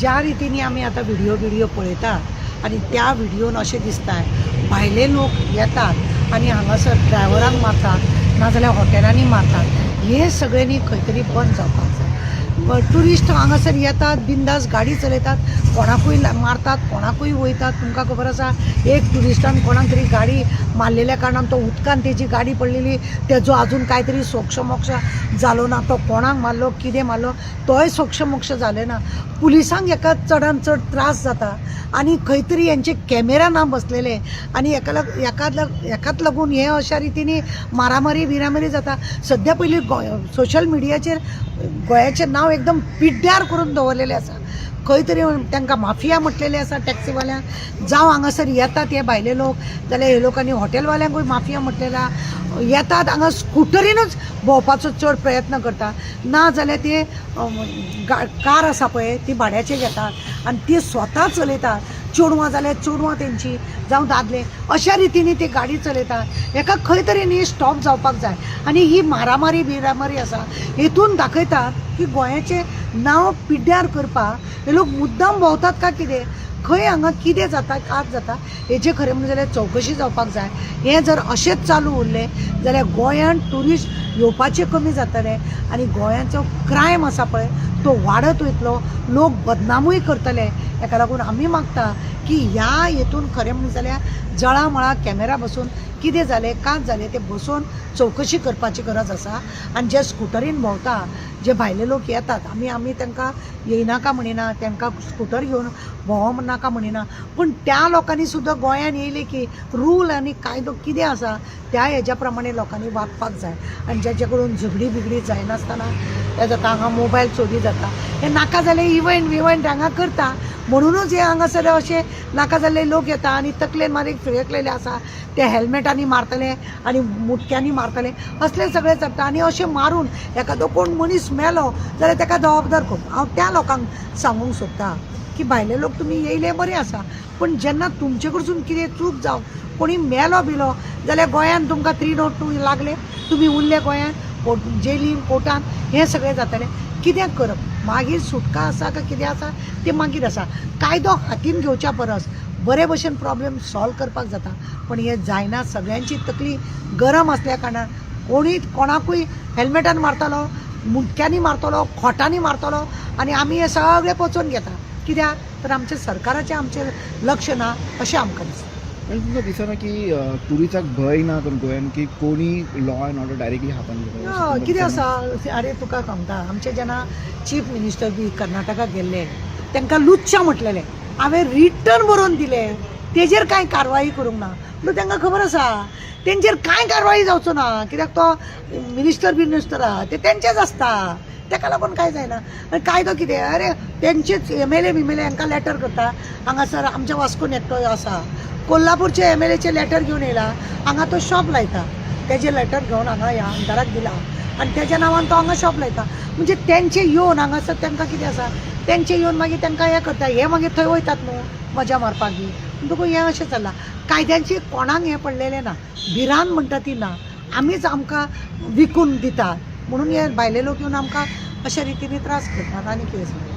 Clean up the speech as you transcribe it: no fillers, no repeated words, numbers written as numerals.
ज्या रितीने आम्ही आता व्हिडिओ पळयता आणि त्या व्हिडिओन अशें दिसता भायले लोक येतात आणि हांगासर ड्रायव्हरांक मारतात नाजाल्यार हॉटेलांनी मारतात हे सगळ्यांनी खंय तरी बंद जावपाक जाय। टुरिस्ट हांगासर येतात बिंदास गाडी चलयतात कोणाकूय मारतात कोणाकूय वयतात। तुमकां खबर आसा एक टुरिस्टान कोणाक तरी गाडी मारलेल्या कारणान तो उदकान तेजी गाडी पडलेली तेजो आजून काय तरी सोक्षमोक्ष जालो ना तो कोणाक मारलो कितें मारलो तोय सोक्षमोक्ष जालें ना। पुलिसांक हेका चडान चड त्रास जाता आनी खंय तरी हेंचे कॅमेरा ना बसलेले आनी हेकाच लागून हे अशा रितीनी मारामारी बिरामारी जाता। सद्या पयलीं सोशल मिडियाचेर गोंयाचें नांव एकदम पिड्ड्यार करून दवरलेलें आसा। खंय तरी तांकां माफिया म्हटलेले आसा टॅक्सीवाल्यांक जावं हांगासर येतात हे भायले लोक जाल्यार हे लोकांनी हॉटेलवाल्यांकूय माफिया म्हटलेला येतात हांगा स्कुटरीनूच भोंवपाचो चड प्रयत्न करता ना जाल्यार ते कार आसा पळय ती भाड्याचेर घेतात आनी ती स्वता चलयतात। चेडवां जाल्यार चेडवां तेंची जावं दादले अशा रितीनी ती गाडी चलयतात। हेका खंय तरी न्ही स्टॉप जावपाक जाय आनी ही मारामारी बिरामारी आसा हेतून दाखयतात की गोंयाचें नांव पिड्ड्यार करपाक हे लोक मुद्दाम भोंवतात का कितें खंय हांगा कितें जाता आज जाता हेजे खरें म्हणजे जाल्यार चवकशी जावपाक जाय। हें जर अशेंच चालू उरलें जाल्यार गोंयांत ट्युरिस्ट येवपाचे कमी जातले आनी गोंयाचो क्रायम आसा पळय तो वाडत वयतलो लोक बदनामूय करतले। हेका लागून आमी मागता की ह्या हेतून खरें म्हणजे जाल्यार जळामळा कॅमेरा बसून कितें जालें कांच जालें तें बसून चवकशी करपाची गरज आसा। आनी जे स्कुटरीन भोंवता जे भायले लोक येतात आमी तांकां येयनाका म्हणिना तांकां स्कुटर घेवन भोंवोंक नाका म्हणिना पूण त्या लोकांनी सुद्दां गोंयान येयले की रूल आनी कायदो कितें आसा त्या हेज्या प्रमाणे लोकांनी वागपाक जाय। आनी जेचे कडून झगडी बिगडी जायनासतना हें जाता हांगा मोबायल चोरी जाता हें नाका जालें इव्हेंट हांगा करता म्हणूनच हे हांगासर अशे नाका जाल्ले लोक येता आनी तकलेन मारीक फिरकलेले आसा ते हेल्मेटांनी मारतले आनी मुटक्यांनी मारतले असले सगळे जाता। आनी अशें मारून एखादो कोण मनीस मेलो जाल्यार ताका जबाबदार कोण हांव त्या लोकांक सांगूंक सोदतां की भायले लोक तुमी येयले बरें आसा पूण जेन्ना तुमचे कडसून कितें चूक जावं कोणी मेलो बिलो जाल्यार गोंयान तुमकां 302 लागले तुमी उरले गोंयान जेलीन कोर्टान हें सगळें जातलें कित्याक करप मागीर सुटका आसा काय कितें आसा तें मागीर आसा। कायदो हातीन घेवच्या परस बरे भशेन प्रॉब्लेम सॉल्व करपाक जाता पण हें जायना। सगळ्यांची तकली गरम आसल्या कारणान कोणी कोणाकूय हेल्मेटान मारतलो मुटक्यांनी मारतलो खोटांनी मारतलो आनी आमी हे सगळे पचोवन घेता कित्याक तर आमच्या सरकाराचें आमचेर लक्ष ना अशें आमकां दिसता। आनी तुमकां दिसना की टुरिस्टाक भंय ना गोंयान की कोणी लॉ एंड ऑर्डर डायरेक्टली हातान घेता कितें आसा अरे तुका सांगता आमचे जेन्ना चीफ मिनिस्टर बी कर्नाटकाक गेल्ले तांकां लुच्चा म्हटलेले हांवें रिटर्न बरोवन दिले तेजेर कांय कारवाई करूंक ना पूण तांकां खबर आसा तेंचेर कांय कारवाई जावचो ना कित्याक तो मिनिस्टर आहा ते तेंचेच आसता ताका लागून कांय जायना। कायदो कितें अरे तेंचेच MLA बिमएलए हांकां लेटर करता हांगासर आमच्या वास्कोन एकटो आसा कोल्हापूरचे MLAचे लेटर घेवन येयला हांगा तो शॉप लायता तेजे लेटर घेवन हांगा ह्या आमदाराक दिला आनी तेज्या नांवान तो हांगा शॉप लायता म्हणजे तेंचे येवन हांगासर तांकां कितें आसा तेंचे येवन मागीर तांकां हें करता हे मागीर थंय वयतात न्हू मजा मारपाक बी म्हणटकूच हें अशें चल्लां। कायद्यांची कोणाक हें पडलेलें ना भिरांत म्हणटा ती ना आमीच आमकां विकून दितात म्हणून हे भायले लोक येवन आमकां अशे रितीनी त्रास करतात आनी कितें